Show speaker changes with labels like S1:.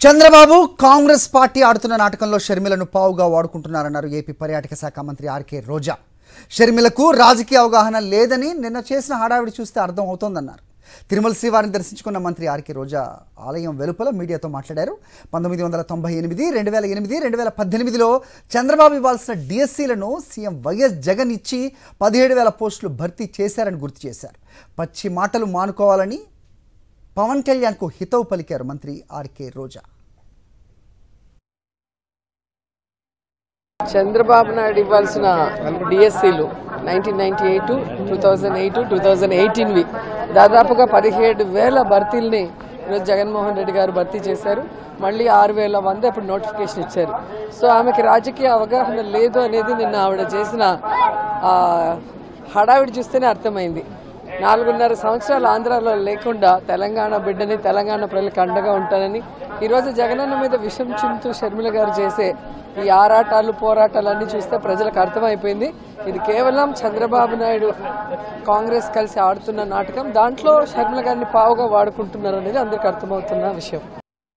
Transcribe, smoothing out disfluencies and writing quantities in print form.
S1: Chandrababu Congress party ఆడుతున్న నాటకంలో షర్మిలను పావుగా వాడుకుంటున్నారన్నారు AP పర్యాటక శాఖ మంత్రి ఆర్కే రోజా. షర్మిలకు రాజకీయ అవగాహన లేదని నిన్న చేసిన హడావిడి చూస్తే అర్థం అవుతోందన్నారు. తిరుమల శ్రీవారిని దర్శించుకున్న మంత్రి ఆర్కే రోజా ఆలయం వెలుపల మీడియాతో మాట్లాడారు. 1998, 2008, 2018లో చంద్రబాబు ఇవ్వాల్సిన డిఎస్సీలను సీఎం వైఎస్ జగన్ ఇచ్చి 17,000 పోస్టులు భర్తీ చేశారని గుర్తు చేశారు. పచ్చి మాటలు మానుకోవాలని పవన్ కళ్యాణ్కు హితవు పలికారు మంత్రి ఆర్కే రోజా.
S2: చంద్రబాబు నాయుడు ఇవ్వాల్సిన డిఎస్సీలు 1998, 2008, 2018వి దాదాపుగా 17,000 భర్తీల్ని ఈరోజు జగన్మోహన్ రెడ్డి గారు భర్తీ చేశారు. మళ్ళీ 6,100 ఇప్పుడు నోటిఫికేషన్ ఇచ్చారు. సో ఆమెకి రాజకీయ అవగాహన లేదు అనేది నిన్న ఆవిడ చేసిన హడావిడి చూస్తేనే అర్థమైంది. 4.5 సంవత్సరాలు ఆంధ్రాలో లేకుండా తెలంగాణ బిడ్డని, తెలంగాణ ప్రజలకు అండగా ఉంటానని ఈరోజు జగనన్న మీద విషం చింతూ షర్మిల గారు చేసే ఈ ఆరాటాలు, పోరాటాలన్నీ చూస్తే ప్రజలకు అర్థమైపోయింది. ఇది కేవలం చంద్రబాబు నాయుడు కాంగ్రెస్ కలిసి ఆడుతున్న నాటకం. దాంట్లో షర్మిల గారిని పావుగా వాడుకుంటున్నారు అనేది అందరికీ అర్థమవుతున్న విషయం.